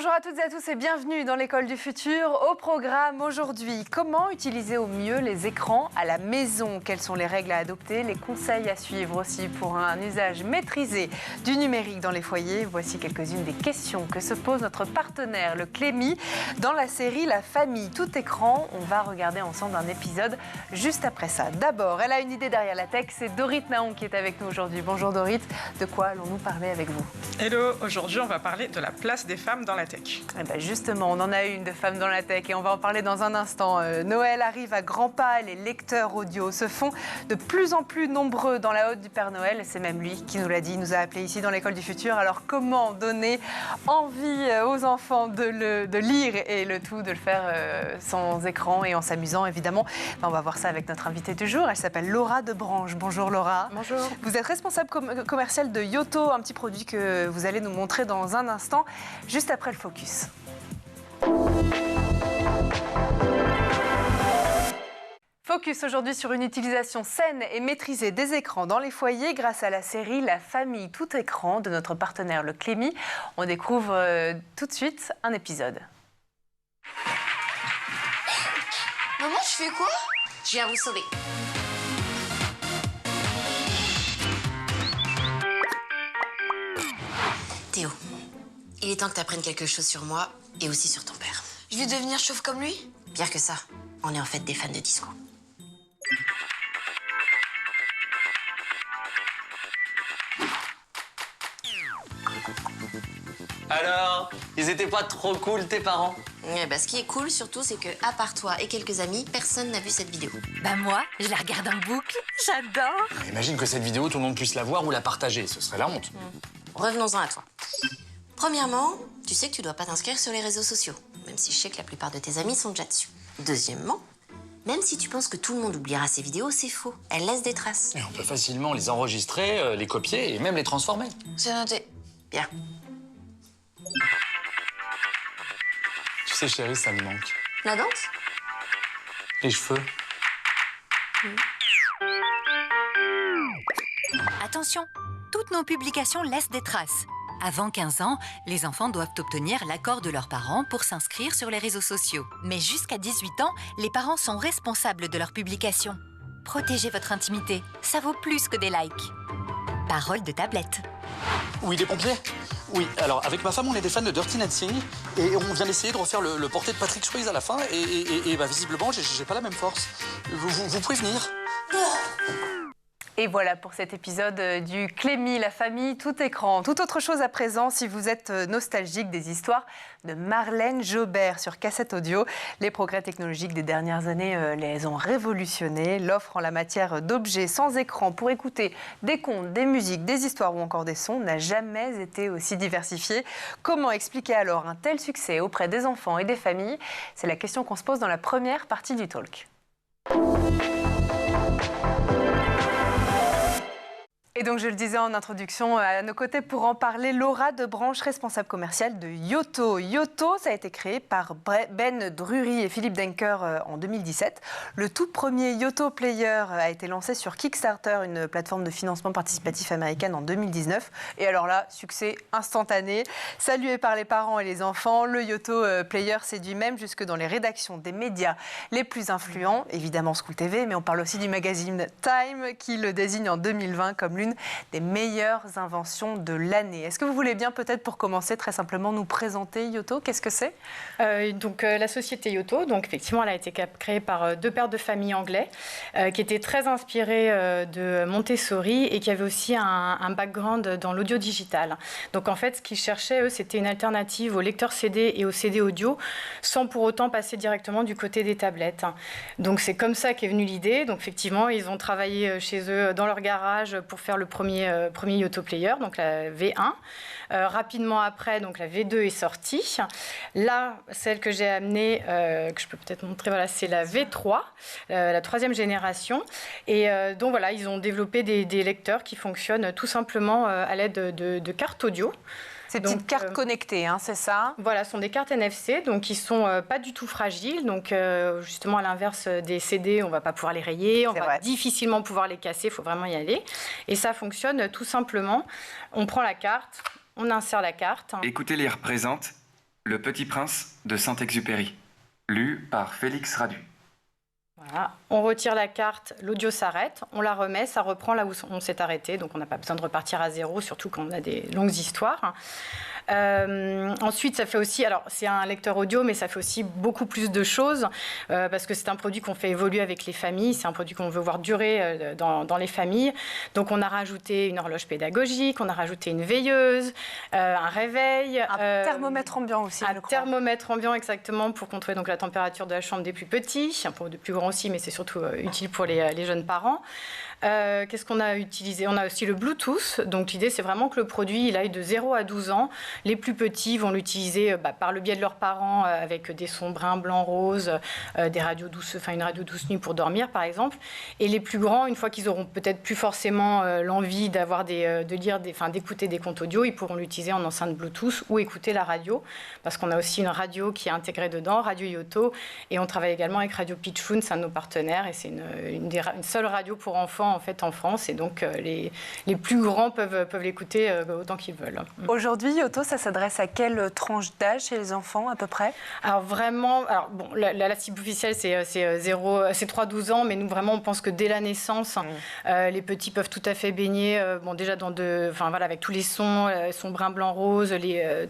Bonjour à toutes et à tous et bienvenue dans l'école du futur. Au programme aujourd'hui, comment utiliser au mieux les écrans à la maison? Quelles sont les règles à adopter? Les conseils à suivre aussi pour un usage maîtrisé du numérique dans les foyers. Voici quelques-unes des questions que se pose notre partenaire, le Clémy, dans la série La famille tout écran. On va regarder ensemble un épisode juste après ça. D'abord, elle a une idée derrière la tech, c'est Dorit Naon qui est avec nous aujourd'hui. Bonjour Dorit, de quoi allons-nous parler avec vous? Hello, aujourd'hui on va parler de la place des femmes dans la tech. Eh ben justement, on en a une de femmes dans la tech et on va en parler dans un instant. Noël arrive à grands pas, les lecteurs audio se font de plus en plus nombreux dans la hotte du Père Noël. C'est même lui qui nous l'a dit, il nous a appelé ici dans l'école du futur. Alors comment donner envie aux enfants de lire et le tout de le faire sans écran et en s'amusant évidemment? On va voir ça avec notre invitée du jour, elle s'appelle Laura Debranche. Bonjour Laura. Bonjour. Vous êtes responsable commercial de Yoto, un petit produit que vous allez nous montrer dans un instant, juste après le focus. Focus aujourd'hui sur une utilisation saine et maîtrisée des écrans dans les foyers grâce à la série La famille tout écran de notre partenaire le Clémy. On découvre tout de suite un épisode. Maman, tu fais quoi? Je viens vous sauver. Théo, il est temps que tu apprennes quelque chose sur moi et aussi sur ton père. Je vais devenir chauve comme lui? Pire que ça, on est en fait des fans de disco. Alors, ils étaient pas trop cool tes parents? Ce qui est cool surtout, c'est que à part toi et quelques amis, personne n'a vu cette vidéo. Bah moi, je la regarde en boucle, j'adore. Imagine que cette vidéo, tout le monde puisse la voir ou la partager, ce serait la honte. Revenons-en à toi. Premièrement, tu sais que tu dois pas t'inscrire sur les réseaux sociaux, même si je sais que la plupart de tes amis sont déjà dessus. Deuxièmement, même si tu penses que tout le monde oubliera ces vidéos, c'est faux. Elles laissent des traces. Et on peut facilement les enregistrer, les copier et même les transformer. C'est noté. Bien. Tu sais, chérie, ça me manque. La danse? Les cheveux. Attention, toutes nos publications laissent des traces. Avant 15 ans, les enfants doivent obtenir l'accord de leurs parents pour s'inscrire sur les réseaux sociaux. Mais jusqu'à 18 ans, les parents sont responsables de leurs publications. Protégez votre intimité, ça vaut plus que des likes. Parole de tablette. Oui, des pompiers? Oui, alors avec ma femme, on est des fans de Dirty Dancing et on vient d'essayer de refaire le porté de Patrick Swayze à la fin et visiblement, j'ai pas la même force. Vous pouvez venir? Et voilà pour cet épisode du Clémy, La famille tout écran. Tout autre chose à présent, si vous êtes nostalgique des histoires de Marlène Jobert sur cassette audio. Les progrès technologiques des dernières années les ont révolutionnés. L'offre en la matière d'objets sans écran pour écouter des contes, des musiques, des histoires ou encore des sons n'a jamais été aussi diversifiée. Comment expliquer alors un tel succès auprès des enfants et des familles? C'est la question qu'on se pose dans la première partie du talk. Et donc, je le disais en introduction, à nos côtés pour en parler, Laura Debranche, responsable commerciale de Yoto. Yoto, ça a été créé par Ben Drury et Philippe Denker en 2017. Le tout premier Yoto Player a été lancé sur Kickstarter, une plateforme de financement participatif américaine, en 2019. Et alors là, succès instantané. Salué par les parents et les enfants, le Yoto Player séduit même jusque dans les rédactions des médias les plus influents. Évidemment, School TV, mais on parle aussi du magazine Time qui le désigne en 2020 comme l'une des meilleures inventions de l'année. Est-ce que vous voulez bien peut-être pour commencer très simplement nous présenter Yoto? Qu'est-ce que c'est? La société Yoto, donc effectivement, elle a été créée par deux pères de famille anglais qui étaient très inspirés de Montessori et qui avaient aussi un background dans l'audio digital. Donc en fait, ce qu'ils cherchaient, eux, c'était une alternative au lecteur CD et au CD audio sans pour autant passer directement du côté des tablettes. Donc c'est comme ça qu'est venue l'idée. Donc effectivement, ils ont travaillé chez eux dans leur garage pour faire le premier Yoto Player, donc la V1. Rapidement après, donc la V2 est sortie. Là, celle que j'ai amenée, que je peux peut-être montrer, voilà, c'est la V3, la troisième génération. Et donc voilà, ils ont développé des lecteurs qui fonctionnent tout simplement à l'aide de cartes audio. Ces petites cartes connectées, hein, c'est ça? Voilà, ce sont des cartes NFC, donc qui ne sont pas du tout fragiles. Donc, justement, à l'inverse des CD, on ne va pas pouvoir les rayer, on va difficilement pouvoir les casser, il faut vraiment y aller. Et ça fonctionne tout simplement. On prend la carte, on insère la carte. Écoutez, lire présente. Le Petit Prince de Saint-Exupéry, lu par Félix Radu. Voilà. On retire la carte, l'audio s'arrête, on la remet, ça reprend là où on s'est arrêté, donc on n'a pas besoin de repartir à zéro, surtout quand on a des longues histoires. Ensuite, ça fait aussi, alors c'est un lecteur audio, mais ça fait aussi beaucoup plus de choses, parce que c'est un produit qu'on fait évoluer avec les familles, c'est un produit qu'on veut voir durer dans les familles. Donc on a rajouté une horloge pédagogique, on a rajouté une veilleuse, un réveil. Un thermomètre ambiant aussi, je crois. Un thermomètre ambiant, exactement, pour contrôler donc, la température de la chambre des plus petits, pour des plus grands aussi, mais c'est surtout utile pour les jeunes parents. Qu'est-ce qu'on a utilisé? On a aussi le Bluetooth. Donc l'idée, c'est vraiment que le produit il aille de 0 à 12 ans. Les plus petits vont l'utiliser par le biais de leurs parents avec des sons brun, blanc, rose, des radios douces, une radio douce nuit pour dormir, par exemple. Et les plus grands, une fois qu'ils auront peut-être plus forcément l'envie d'écouter des contes audio, ils pourront l'utiliser en enceinte Bluetooth ou écouter la radio, parce qu'on a aussi une radio qui est intégrée dedans, Radio Yoto, et on travaille également avec Radio Pitchoun, c'est un de nos partenaires, et c'est une seule radio pour enfants en fait en France, et donc les plus grands peuvent l'écouter autant qu'ils veulent. Aujourd'hui, Yoto, ça s'adresse à quelle tranche d'âge chez les enfants à peu près? Alors vraiment, la cible officielle c'est 3-12 ans, mais nous vraiment on pense que dès la naissance, les petits peuvent tout à fait baigner, déjà avec tous les sons, sons brun, blanc, rose,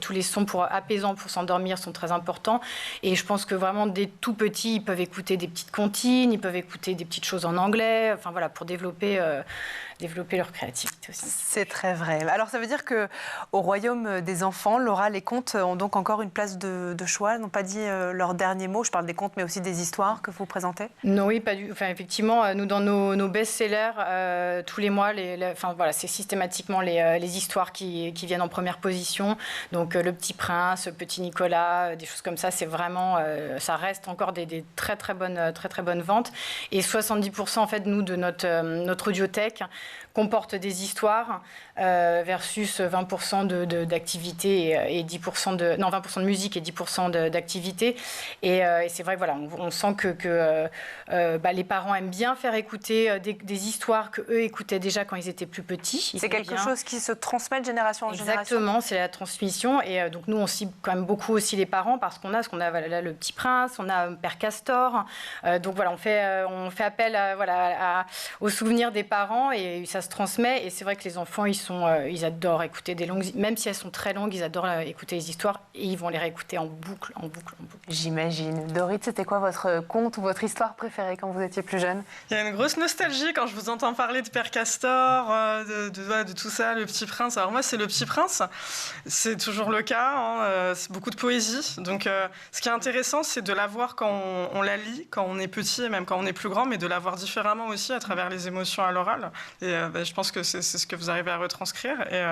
tous les sons apaisants pour s'endormir sont très importants, et je pense que vraiment dès tout petits, ils peuvent écouter des petites comptines, ils peuvent écouter des petites choses en anglais, pour développer leur créativité aussi. C'est très vrai. Alors ça veut dire qu'au royaume des enfants, Laura, les contes ont donc encore une place de choix, n'ont pas dit leur dernier mot. Je parle des contes, mais aussi des histoires que vous présentez. Non, oui, pas du. Effectivement, nous dans nos best-sellers, tous les mois, c'est systématiquement les histoires qui viennent en première position. Donc Le Petit Prince, Petit Nicolas, des choses comme ça. C'est vraiment, ça reste encore des très très bonnes ventes. Et 70% en fait nous de notre audiothèque comporte des histoires versus 20% d'activité et 10% 20% de musique et 10% d'activité. Et c'est vrai que on sent que les parents aiment bien faire écouter des histoires qu'eux écoutaient déjà quand ils étaient plus petits. C'est quelque chose qui se transmet de génération en génération. Exactement, c'est la transmission. Et donc nous, on cible quand même beaucoup aussi les parents parce qu'on a là, Le Petit Prince, on a Père Castor. Donc on fait appel aux souvenirs des parents et ça se transmet. Et c'est vrai que les enfants, ils adorent écouter des longues, même si elles sont très longues, ils adorent écouter les histoires et ils vont les réécouter en boucle. J'imagine. Dorit, c'était quoi votre conte ou votre histoire préférée quand vous étiez plus jeune? Il y a une grosse nostalgie quand je vous entends parler de Père Castor, de tout ça, Le Petit Prince. Alors moi, c'est Le Petit Prince. C'est toujours le cas. C'est beaucoup de poésie. Donc, ce qui est intéressant, c'est de la voir quand on la lit, quand on est petit et même quand on est plus grand, mais de la voir différemment aussi à travers les émotions à l'oral. Et je pense que c'est ce que vous arrivez à retranscrire. Et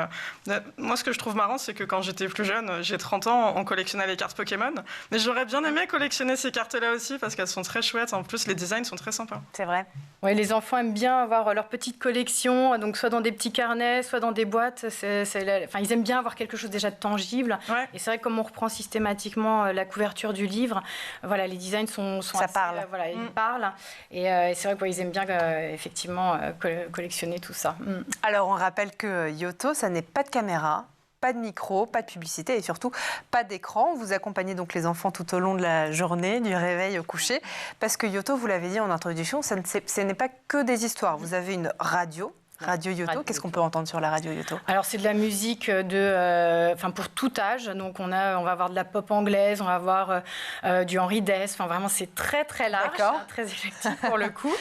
moi, ce que je trouve marrant, c'est que quand j'étais plus jeune, j'ai 30 ans, on collectionnait les cartes Pokémon. Mais j'aurais bien aimé collectionner ces cartes-là aussi parce qu'elles sont très chouettes. En plus, les designs sont très sympas. C'est vrai. Oui, les enfants aiment bien avoir leur petite collection, donc soit dans des petits carnets, soit dans des boîtes. Ils aiment bien avoir quelque chose déjà de tangible. Ouais. Et c'est vrai que comme on reprend systématiquement la couverture du livre, les designs sont ça assez, parle. Ils parlent. Et c'est vrai qu'ils aiment bien effectivement collectionner tout ça. Alors, on rappelle que Yoto, ça n'est pas de caméra, pas de micro, pas de publicité et surtout pas d'écran. Vous accompagnez donc les enfants tout au long de la journée, du réveil au coucher, parce que Yoto, vous l'avez dit en introduction, ce n'est pas que des histoires. Vous avez une radio. Radio Yoto, qu'est-ce qu'on peut entendre sur la radio Yoto? Alors c'est de la musique pour tout âge. Donc on va avoir de la pop anglaise, on va avoir du Henri Dess. Vraiment c'est très très large, très éclectique pour le coup.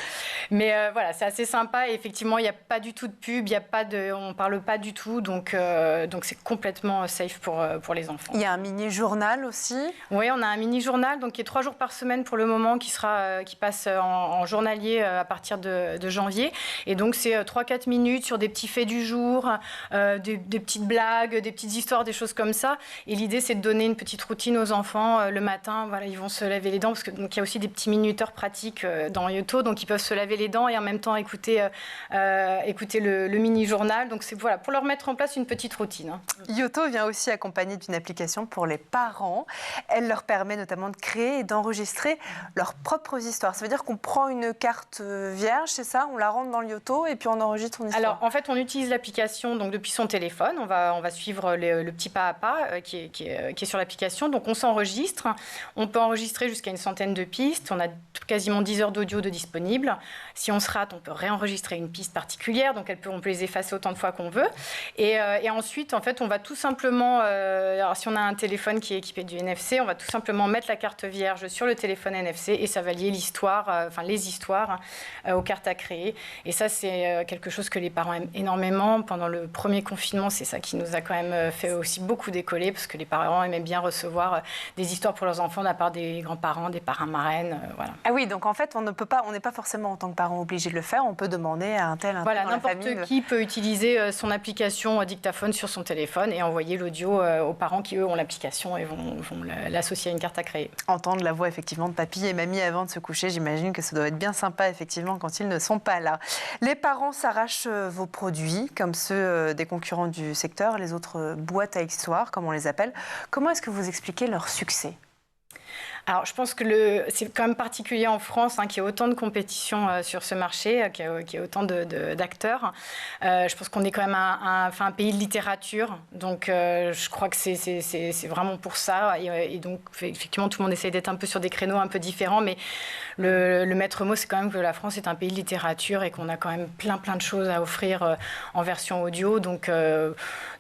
Mais c'est assez sympa et effectivement il n'y a pas du tout de pub, on parle pas du tout, donc c'est complètement safe pour les enfants. Il y a un mini journal aussi. Oui, on a un mini journal qui est 3 jours par semaine pour le moment, qui passe en journalier à partir de janvier. Et donc c'est 3-4 minutes sur des petits faits du jour, des petites blagues, des petites histoires, des choses comme ça. Et l'idée, c'est de donner une petite routine aux enfants. Le matin, ils vont se laver les dents, parce qu'il y a aussi des petits minuteurs pratiques dans Yoto, donc ils peuvent se laver laver les dents et en même temps écouter le mini-journal. Donc c'est voilà, pour leur mettre en place une petite routine. Yoto vient aussi accompagné d'une application pour les parents. Elle leur permet notamment de créer et d'enregistrer leurs propres histoires. Ça veut dire qu'on prend une carte vierge, c'est ça? On la rentre dans le Yoto et puis on enregistre son histoire. Alors en fait, on utilise l'application donc depuis son téléphone. On va suivre le petit pas à pas qui est sur l'application. Donc on s'enregistre. On peut enregistrer jusqu'à une centaine de pistes. On a quasiment 10 heures d'audio de disponibles. Si on se rate, on peut réenregistrer une piste particulière. Donc on peut les effacer autant de fois qu'on veut. Et ensuite, en fait, on va tout simplement, alors si on a un téléphone qui est équipé du NFC, on va tout simplement mettre la carte vierge sur le téléphone NFC et ça va lier l'histoire, les histoires aux cartes à créer. Et ça, c'est quelque chose que les parents aiment énormément. Pendant le premier confinement, c'est ça qui nous a quand même fait aussi beaucoup décoller parce que les parents aimaient bien recevoir des histoires pour leurs enfants de la part des grands-parents, des parrains, marraines, voilà. Ah oui, donc en fait, on n'est pas forcément en tant que parent obligé de le faire. On peut demander à un tel dans la famille. Voilà, n'importe qui peut utiliser son application dictaphone sur son téléphone et envoyer l'audio aux parents qui, eux, ont l'application et vont l'associer à une carte à créer. Entendre la voix, effectivement, de papy et mamie avant de se coucher, j'imagine que ça doit être bien sympa, effectivement, quand ils ne sont pas là. Les parents s'arrachent vos produits, comme ceux des concurrents du secteur, les autres boîtes à histoire, comme on les appelle. Comment est-ce que vous expliquez leur succès ? Alors, je pense que c'est quand même particulier en France qu'il y ait autant de compétition sur ce marché, qu'il y ait autant d'acteurs. Je pense qu'on est quand même un pays de littérature, donc je crois que c'est vraiment pour ça. Et donc, effectivement, tout le monde essaie d'être un peu sur des créneaux un peu différents, mais le maître mot, c'est quand même que la France est un pays de littérature et qu'on a quand même plein de choses à offrir en version audio. Donc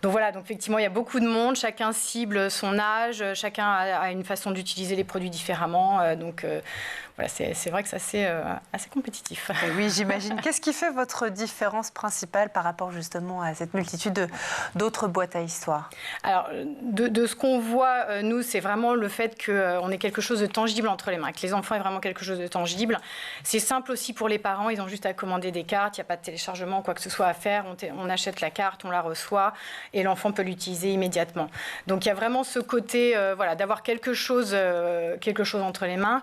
voilà, donc effectivement, il y a beaucoup de monde, chacun cible son âge, chacun a une façon d'utiliser les produits différemment. Voilà, c'est vrai que c'est assez compétitif. Et oui, j'imagine. Qu'est-ce qui fait votre différence principale par rapport justement à cette multitude d'autres boîtes à histoire ? Alors, de ce qu'on voit, nous, c'est vraiment le fait qu'on ait quelque chose de tangible entre les mains, que les enfants aient vraiment quelque chose de tangible. C'est simple aussi pour les parents, ils ont juste à commander des cartes, il n'y a pas de téléchargement, quoi que ce soit à faire. On achète la carte, on la reçoit et l'enfant peut l'utiliser immédiatement. Donc, il y a vraiment ce côté voilà, d'avoir quelque chose entre les mains.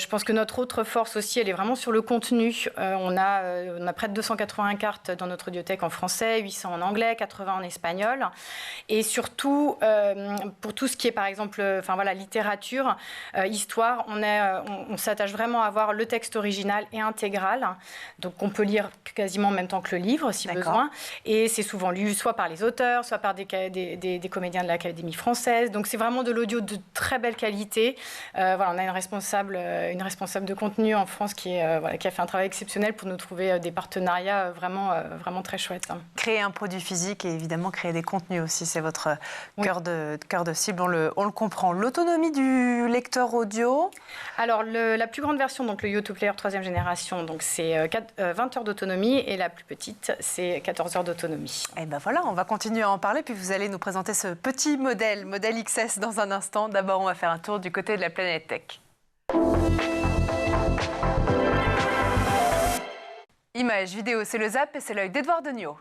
Je pense que notre autre force aussi, elle est vraiment sur le contenu. On a près de 280 cartes dans notre audiothèque en français, 800 en anglais, 80 en espagnol. Et surtout, pour tout ce qui est, par exemple, littérature, histoire, on s'attache vraiment à avoir le texte original et intégral. Donc, on peut lire quasiment en même temps que le livre, si besoin. Et c'est souvent lu soit par les auteurs, soit par des comédiens de l'Académie française. Donc, c'est vraiment de l'audio de très belle qualité. On a une responsable de contenu en France qui a fait un travail exceptionnel pour nous trouver des partenariats vraiment très chouettes. Créer un produit physique et évidemment créer des contenus aussi, c'est votre cœur de cible, on le comprend. L'autonomie du lecteur audio ? Alors, la plus grande version, donc le Yoto Player 3e génération, donc c'est 20 heures d'autonomie et la plus petite, c'est 14 heures d'autonomie. Et ben voilà, on va continuer à en parler, puis vous allez nous présenter ce petit modèle XS dans un instant. D'abord, on va faire un tour du côté de la planète tech. Images, vidéo, c'est le Zap et c'est l'œil d'Edouard Degnaud.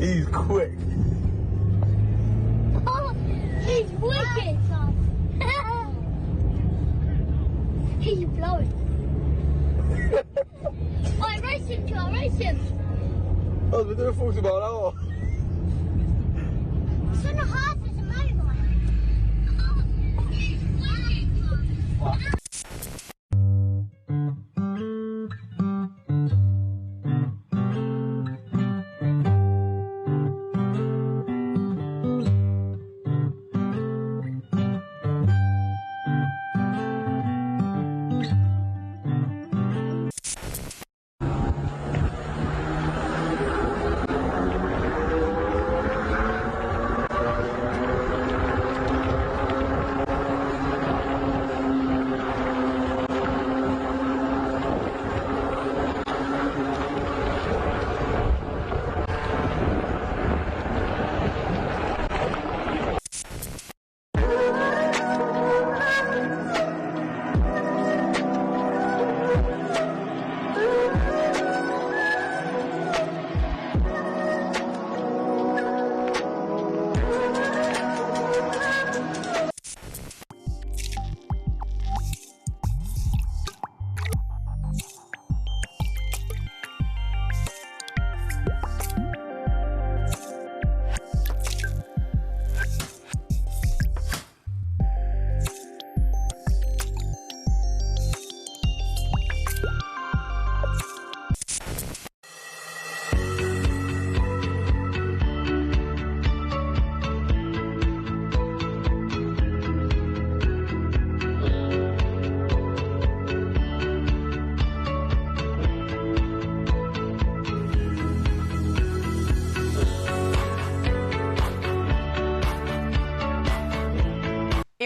He's quick. Oh, he's wicked. He's blowing. I race him, Joe, I race him. Wat bedoel je voetbal al? Zo'n haas is een motorbike. Oh, he's wicked.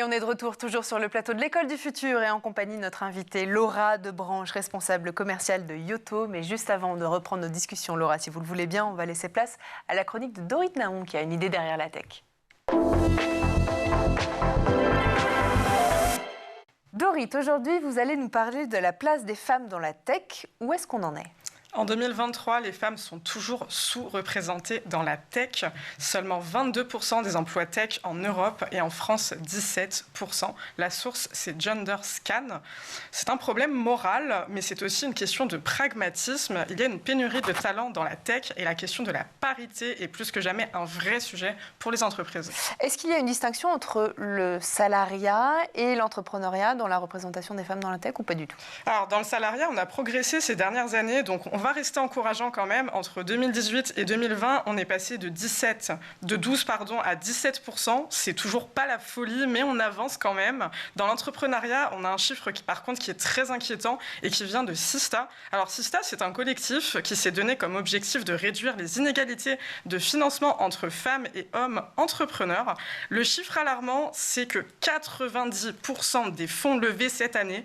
on est de retour toujours sur le plateau de l'École du Futur et en compagnie de notre invitée Laura Debranche, responsable commerciale de Yoto. Mais juste avant de reprendre nos discussions, Laura, si vous le voulez bien, on va laisser place à la chronique de Dorit Nahon qui a une idée derrière la tech. Dorit, aujourd'hui, vous allez nous parler de la place des femmes dans la tech. Où est-ce qu'on en est ? En 2023, les femmes sont toujours sous-représentées dans la tech. Seulement 22% des emplois tech en Europe et en France, 17%. La source, c'est Gender Scan. C'est un problème moral, mais c'est aussi une question de pragmatisme. Il y a une pénurie de talents dans la tech et la question de la parité est plus que jamais un vrai sujet pour les entreprises. Est-ce qu'il y a une distinction entre le salariat et l'entrepreneuriat dans la représentation des femmes dans la tech ou pas du tout ? Alors, dans le salariat, on a progressé ces dernières années, donc on va rester encourageant quand même. Entre 2018 et 2020, on est passé de 12 à 17%. C'est toujours pas la folie, mais on avance quand même. Dans l'entrepreneuriat, on a un chiffre qui est très inquiétant et qui vient de Sista. Alors Sista, c'est un collectif qui s'est donné comme objectif de réduire les inégalités de financement entre femmes et hommes entrepreneurs. Le chiffre alarmant, c'est que 90% des fonds levés cette année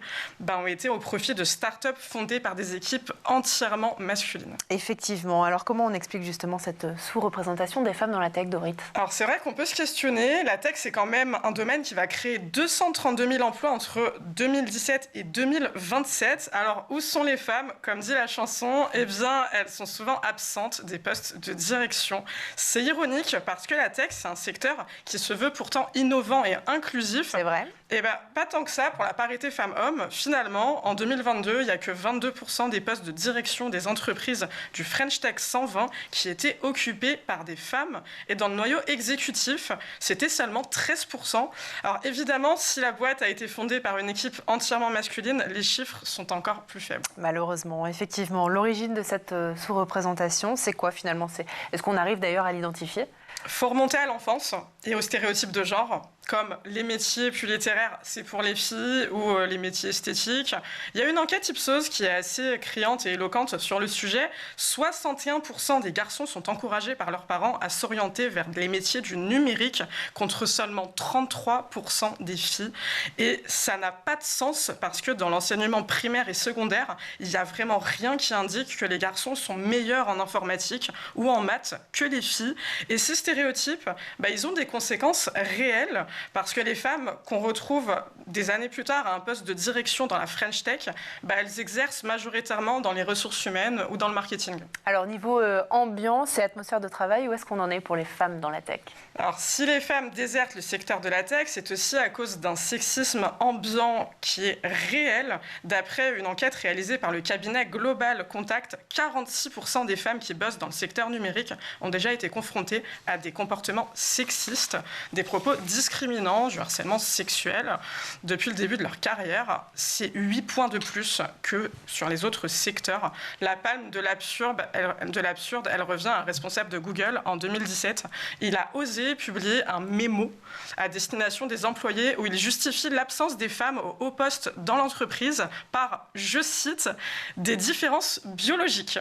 ont été au profit de start-up fondées par des équipes entièrement masculine. Effectivement. Alors, comment on explique justement cette sous-représentation des femmes dans la tech, Dorit ? Alors, c'est vrai qu'on peut se questionner. La tech, c'est quand même un domaine qui va créer 232 000 emplois entre 2017 et 2027. Alors, où sont les femmes ? Comme dit la chanson, eh bien, elles sont souvent absentes des postes de direction. C'est ironique parce que la tech, c'est un secteur qui se veut pourtant innovant et inclusif. C'est vrai. Eh bien, pas tant que ça pour la parité femmes-hommes. Finalement, en 2022, il n'y a que 22% des postes de direction des entreprises du French Tech 120 qui étaient occupés par des femmes. Et dans le noyau exécutif, c'était seulement 13%. Alors évidemment, si la boîte a été fondée par une équipe entièrement masculine, les chiffres sont encore plus faibles. Malheureusement, effectivement. L'origine de cette sous-représentation, c'est quoi finalement ? Est-ce qu'on arrive d'ailleurs à l'identifier ? Faut remonter à l'enfance et aux stéréotypes de genre, comme les métiers plus littéraires, c'est pour les filles, ou les métiers esthétiques. Il y a une enquête Ipsos qui est assez criante et éloquente sur le sujet. 61% des garçons sont encouragés par leurs parents à s'orienter vers les métiers du numérique, contre seulement 33% des filles. Et ça n'a pas de sens, parce que dans l'enseignement primaire et secondaire, il n'y a vraiment rien qui indique que les garçons sont meilleurs en informatique ou en maths que les filles. Et ces stéréotypes, ils ont des conséquences réelles, parce que les femmes qu'on retrouve des années plus tard à un poste de direction dans la French Tech, elles exercent majoritairement dans les ressources humaines ou dans le marketing. Alors, niveau ambiance et atmosphère de travail, où est-ce qu'on en est pour les femmes dans la tech ? Alors, si les femmes désertent le secteur de la tech, c'est aussi à cause d'un sexisme ambiant qui est réel. D'après une enquête réalisée par le cabinet Global Contact, 46% des femmes qui bossent dans le secteur numérique ont déjà été confrontées à des comportements sexistes, des propos discriminants, du harcèlement sexuel depuis le début de leur carrière. C'est 8 points de plus que sur les autres secteurs. La palme de l'absurde, elle revient à un responsable de Google en 2017. Il a osé publier un mémo à destination des employés où il justifie l'absence des femmes au haut poste dans l'entreprise par, je cite, des différences biologiques.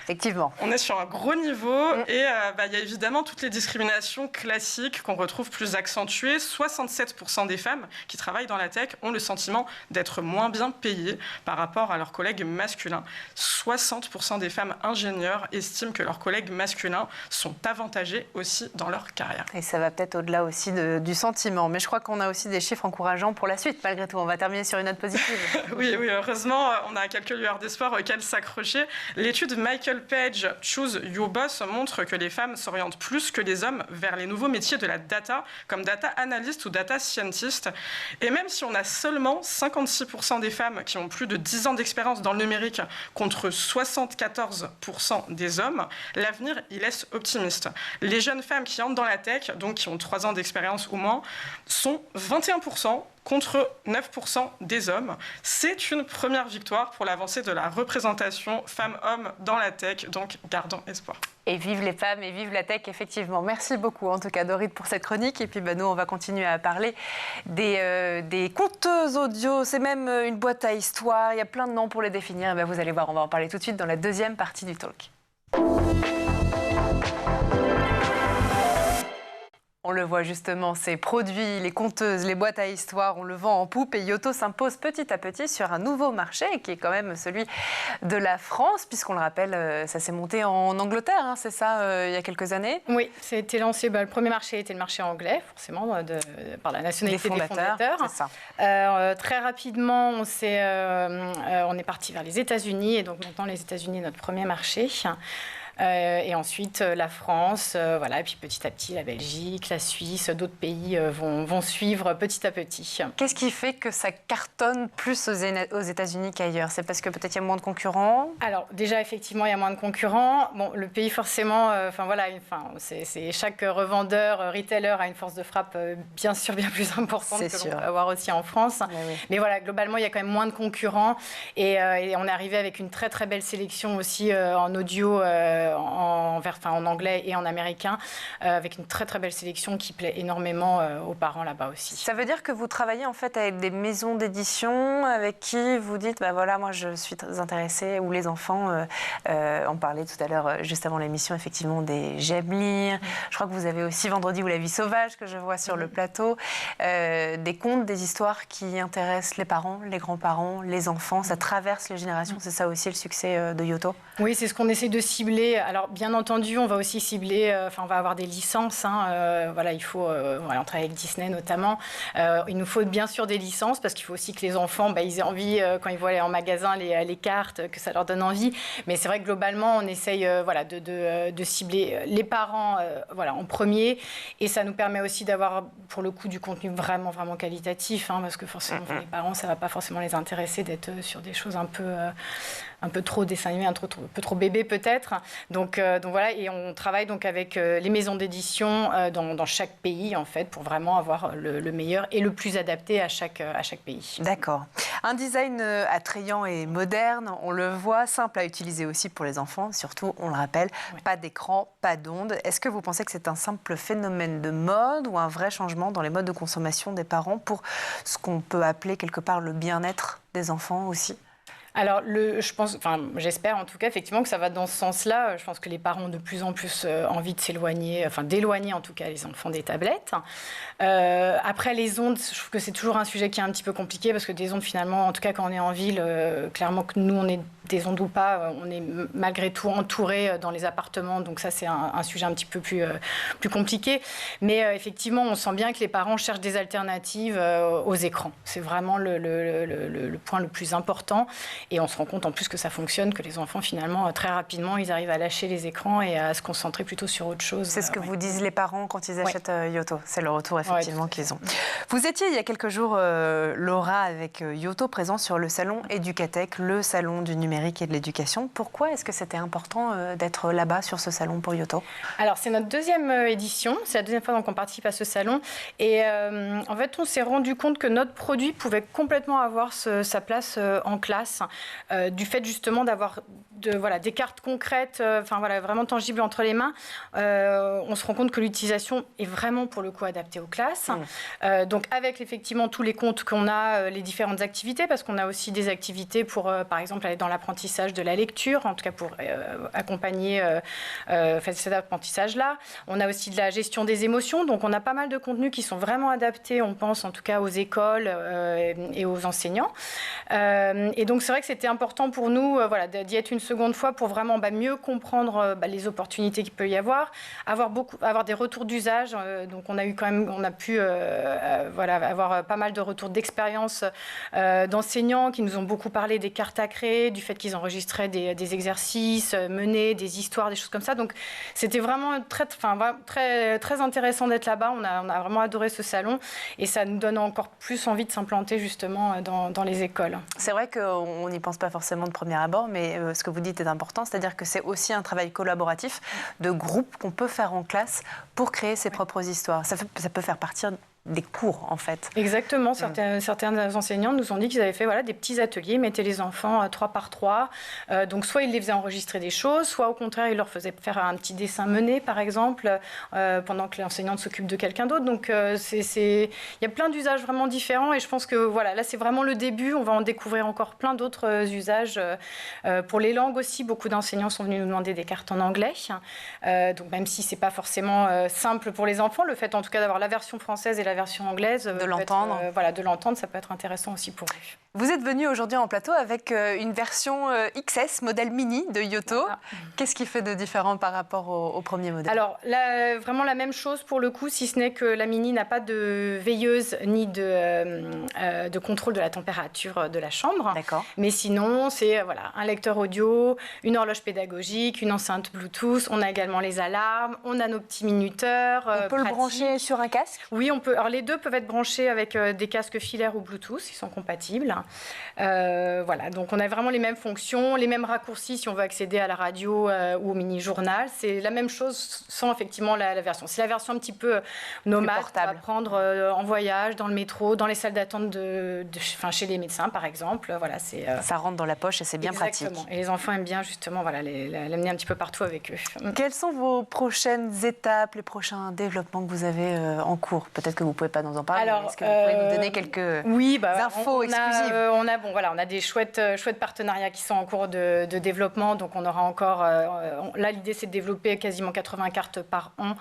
Effectivement. On est sur un gros niveau et il y a évidemment toutes les discriminations classiques qu'on retrouve plus accentuées. 67% des femmes qui travaillent dans la tech ont le sentiment d'être moins bien payées par rapport à leurs collègues masculins. 60% des femmes ingénieurs estiment que leurs collègues masculins sont avantagés aussi dans leur carrière. Et ça va peut-être au-delà aussi du sentiment. Mais je crois qu'on a aussi des chiffres encourageants pour la suite, malgré tout. On va terminer sur une note positive. Oui, heureusement, on a quelques lueurs d'espoir auxquelles s'accrocher. L'étude Michael Page Choose Your Boss montre que les femmes s'orientent plus que les hommes vers les nouveaux métiers de la data, comme data analyst ou data scientist. Et même si on a seulement 56% des femmes qui ont plus de 10 ans d'expérience dans le numérique contre 74% des hommes, l'avenir y laisse optimiste. Les jeunes femmes qui entrent dans la tech, donc qui ont 3 ans d'expérience ou moins, sont 21% contre 9% des hommes. C'est une première victoire pour l'avancée de la représentation femmes-hommes dans la tech, donc gardons espoir. Et vive les femmes et vive la tech, effectivement. Merci beaucoup, en tout cas, Dorit, pour cette chronique. Et puis, nous, on va continuer à parler des conteuses audio. C'est même une boîte à histoire. Il y a plein de noms pour les définir. Et vous allez voir, on va en parler tout de suite dans la deuxième partie du talk. On le voit justement, ces produits, les conteuses, les boîtes à histoire, on le vend en poupe et Yoto s'impose petit à petit sur un nouveau marché qui est quand même celui de la France, puisqu'on le rappelle, ça s'est monté en Angleterre, hein, c'est ça, il y a quelques années? Oui, ça a été lancé, le premier marché était le marché anglais, forcément, par la nationalité des fondateurs. C'est ça. Très rapidement, on est parti vers les États-Unis, et donc maintenant les États-Unis est notre premier marché. Et ensuite la France, voilà, et puis petit à petit la Belgique, la Suisse, d'autres pays vont suivre petit à petit. Qu'est-ce qui fait que ça cartonne plus aux États-Unis qu'ailleurs? C'est parce que peut-être il y a moins de concurrents? Alors déjà effectivement il y a moins de concurrents. Bon, le pays forcément, c'est chaque revendeur, retailer a une force de frappe bien sûr bien plus importante que l'on peut avoir aussi en France. Oui. Mais voilà, globalement il y a quand même moins de concurrents et on est arrivé avec une très très belle sélection aussi en audio. En anglais et en américain, avec une très très belle sélection qui plaît énormément aux parents là-bas aussi. Ça veut dire que vous travaillez en fait avec des maisons d'édition avec qui vous dites, voilà, moi je suis très intéressée, ou les enfants, on parlait tout à l'heure, juste avant l'émission, effectivement, des J'aime lire. Je crois que vous avez aussi Vendredi ou La vie sauvage, que je vois sur le plateau. Des contes, des histoires qui intéressent les parents, les grands-parents, les enfants, ça traverse les générations, c'est ça aussi le succès de Yoto? Oui, c'est ce qu'on essaie de cibler. Alors, bien entendu, on va aussi cibler, on va avoir des licences. Voilà, il faut, on travaille avec Disney notamment. Il nous faut bien sûr des licences parce qu'il faut aussi que les enfants, ils aient envie, quand ils voient aller en magasin les cartes, que ça leur donne envie. Mais c'est vrai que globalement, on essaye de cibler les parents en premier. Et ça nous permet aussi d'avoir, pour le coup, du contenu vraiment, vraiment qualitatif. Parce que forcément, les parents, ça ne va pas forcément les intéresser d'être sur des choses un peu trop dessin animé, un peu trop bébé peut-être. Donc voilà, et on travaille donc avec les maisons d'édition dans chaque pays en fait pour vraiment avoir le meilleur et le plus adapté à chaque pays. D'accord. Un design attrayant et moderne, on le voit, simple à utiliser aussi pour les enfants, surtout, on le rappelle, pas d'écran, pas d'ondes. Est-ce que vous pensez que c'est un simple phénomène de mode ou un vrai changement dans les modes de consommation des parents pour ce qu'on peut appeler quelque part le bien-être des enfants aussi? Alors, j'espère en tout cas effectivement que ça va dans ce sens-là. Je pense que les parents ont de plus en plus envie de s'éloigner, d'éloigner en tout cas les enfants des tablettes. Après, les ondes, je trouve que c'est toujours un sujet qui est un petit peu compliqué parce que des ondes, finalement, en tout cas quand on est en ville, clairement que nous, on est des ondes ou pas, on est malgré tout entouré dans les appartements. Donc ça, c'est un sujet un petit peu plus compliqué. Mais effectivement, on sent bien que les parents cherchent des alternatives aux écrans. C'est vraiment le point le plus important. Et on se rend compte en plus que ça fonctionne, que les enfants, finalement, très rapidement, ils arrivent à lâcher les écrans et à se concentrer plutôt sur autre chose. C'est ce que vous disent les parents quand ils achètent Yoto. C'est le retour, effectivement, qu'ils ont. Vous étiez, il y a quelques jours, Laura, avec Yoto, présent sur le salon Educatech, le salon du numérique et de l'éducation. Pourquoi est-ce que c'était important d'être là-bas, sur ce salon, pour Yoto? Alors, c'est notre deuxième édition. C'est la deuxième fois qu'on participe à ce salon. Et en fait, on s'est rendu compte que notre produit pouvait complètement avoir sa place en classe. Du fait justement d'avoir des cartes concrètes, vraiment tangibles entre les mains, on se rend compte que l'utilisation est vraiment pour le coup adaptée aux classes. Donc avec effectivement tous les comptes qu'on a, les différentes activités, parce qu'on a aussi des activités pour, par exemple, aller dans l'apprentissage de la lecture, en tout cas pour accompagner cet apprentissage-là. On a aussi de la gestion des émotions, donc on a pas mal de contenus qui sont vraiment adaptés, on pense en tout cas aux écoles et aux enseignants. Et donc c'est vrai que c'était important pour nous d'y être une seconde fois pour vraiment mieux comprendre les opportunités qu'il peut y avoir des retours d'usage. Donc on a pu avoir pas mal de retours d'expérience d'enseignants qui nous ont beaucoup parlé des cartes à créer, du fait qu'ils enregistraient des exercices menés, des histoires, des choses comme ça. Donc c'était vraiment très, très intéressant d'être là-bas. On a vraiment adoré ce salon et ça nous donne encore plus envie de s'implanter justement dans les écoles. C'est vrai qu'on n'y pense pas forcément de premier abord, mais ce que vous dites est important, c'est-à-dire que c'est aussi un travail collaboratif de groupe qu'on peut faire en classe pour créer ses propres histoires. Ça peut faire partie des cours, en fait. Exactement. Certains enseignants nous ont dit qu'ils avaient fait des petits ateliers, mettaient les enfants 3 par 3. Donc, soit ils les faisaient enregistrer des choses, soit au contraire, ils leur faisaient faire un petit dessin mené, par exemple, pendant que l'enseignante s'occupe de quelqu'un d'autre. Donc, il y a plein d'usages vraiment différents. Et je pense que là, c'est vraiment le début. On va en découvrir encore plein d'autres usages. Pour les langues aussi, beaucoup d'enseignants sont venus nous demander des cartes en anglais. Donc, même si ce n'est pas forcément simple pour les enfants, le fait en tout cas d'avoir la version française et la version anglaise, de l'entendre. De l'entendre, ça peut être intéressant aussi pour eux. Vous êtes venu aujourd'hui en plateau avec une version XS, modèle mini de Yoto. Qu'est-ce qui fait de différent par rapport au premier modèle? Alors, vraiment la même chose pour le coup, si ce n'est que la mini n'a pas de veilleuse ni de contrôle de la température de la chambre. D'accord. Mais sinon, c'est un lecteur audio, une horloge pédagogique, une enceinte Bluetooth. On a également les alarmes, on a nos petits minuteurs. On peut le brancher sur un casque? Oui, on peut. Alors, les deux peuvent être branchés avec des casques filaires ou Bluetooth, ils sont compatibles. Donc on a vraiment les mêmes fonctions, les mêmes raccourcis si on veut accéder à la radio ou au mini-journal. C'est la même chose sans effectivement la version. C'est la version un petit peu nomade qu'on va prendre en voyage, dans le métro, dans les salles d'attente chez les médecins par exemple. Ça rentre dans la poche et c'est bien pratique. Et les enfants aiment bien justement l'amener un petit peu partout avec eux. Quelles sont vos prochaines étapes, les prochains développements que vous avez en cours? Peut-être que vous ne pouvez pas nous en parler, mais est-ce que vous pouvez nous donner quelques infos exclusives? On a des chouettes partenariats qui sont en cours de développement. Donc, on aura encore... là, l'idée, c'est de développer quasiment 80 cartes par an,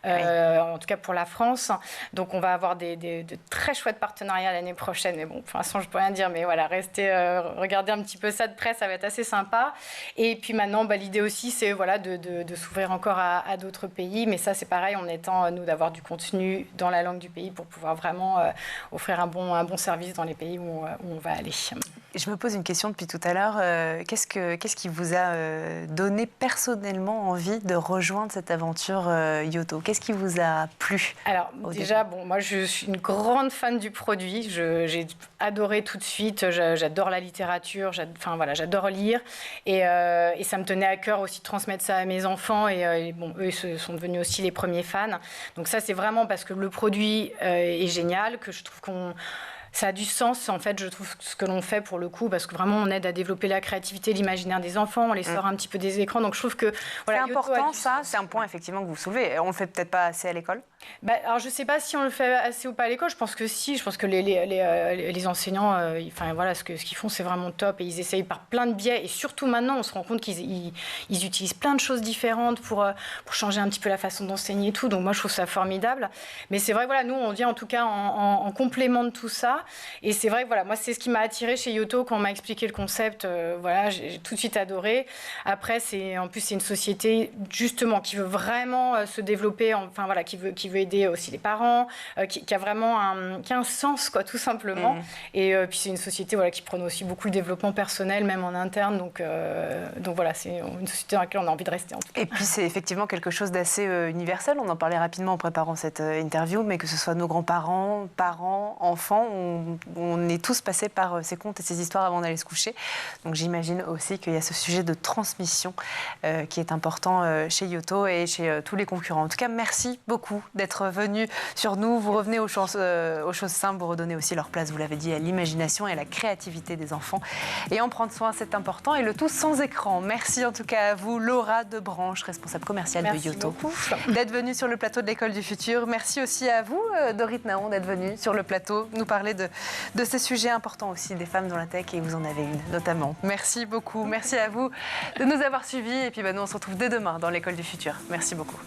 en tout cas pour la France. Donc, on va avoir de très chouettes partenariats l'année prochaine. Mais bon, pour l'instant, je ne peux rien dire. Mais restez, regardez un petit peu ça de près. Ça va être assez sympa. Et puis maintenant, l'idée aussi, c'est de s'ouvrir encore à d'autres pays. Mais ça, c'est pareil, en étant, nous, d'avoir du contenu dans la langue du pays pour pouvoir vraiment offrir un bon service dans les pays où on va aller. Je me pose une question depuis tout à l'heure. Qu'est-ce qui vous a donné personnellement envie de rejoindre cette aventure Yoto? Qu'est-ce qui vous a plu? Alors déjà, moi je suis une grande fan du produit. J'ai adoré tout de suite. J'adore la littérature. J'adore lire. Et ça me tenait à cœur aussi de transmettre ça à mes enfants. Et eux sont devenus aussi les premiers fans. Donc ça, c'est vraiment parce que le produit est génial, que je trouve ça a du sens, en fait, je trouve, ce que l'on fait pour le coup, parce que vraiment, on aide à développer la créativité, l'imaginaire des enfants, on les sort un petit peu des écrans. Donc, je trouve que... c'est important, ça. C'est un point, effectivement, que vous soulevez. On ne le fait peut-être pas assez à l'école? Alors, je ne sais pas si on le fait assez ou pas à l'école. Je pense que si. Je pense que les enseignants, ce qu'ils font, c'est vraiment top. Et ils essayent par plein de biais. Et surtout maintenant, on se rend compte qu'ils utilisent plein de choses différentes pour changer un petit peu la façon d'enseigner et tout. Donc, moi, je trouve ça formidable. Mais c'est vrai, nous, on vient en tout cas en complément de tout ça. Et c'est vrai que moi, c'est ce qui m'a attirée chez Yoto quand on m'a expliqué le concept. J'ai tout de suite adoré. Après, c'est une société, justement, qui veut vraiment se développer, qui veut aider aussi les parents, qui a vraiment un sens, tout simplement. Et puis c'est une société qui prône aussi beaucoup le développement personnel, même en interne. Donc c'est une société dans laquelle on a envie de rester, en tout cas. Et puis c'est effectivement quelque chose d'assez universel. On en parlait rapidement en préparant cette interview, mais que ce soit nos grands-parents, parents, enfants, on est tous passés par ces contes et ces histoires avant d'aller se coucher. Donc j'imagine aussi qu'il y a ce sujet de transmission qui est important chez Yoto et chez tous les concurrents. En tout cas, merci beaucoup d'être venu sur nous. Vous revenez aux choses simples, vous redonnez aussi leur place, vous l'avez dit, à l'imagination et à la créativité des enfants. Et en prendre soin, c'est important. Et le tout sans écran. Merci en tout cas à vous, Laura Debranche, responsable commerciale de Yoto, d'être venue sur le plateau de l'École du Futur. Merci aussi à vous, Dorit Naon, d'être venue sur le plateau nous parler de ces sujets importants aussi des femmes dans la tech, et vous en avez une notamment. Merci beaucoup. Merci à vous de nous avoir suivis. Et puis nous, on se retrouve dès demain dans l'École du Futur. Merci beaucoup.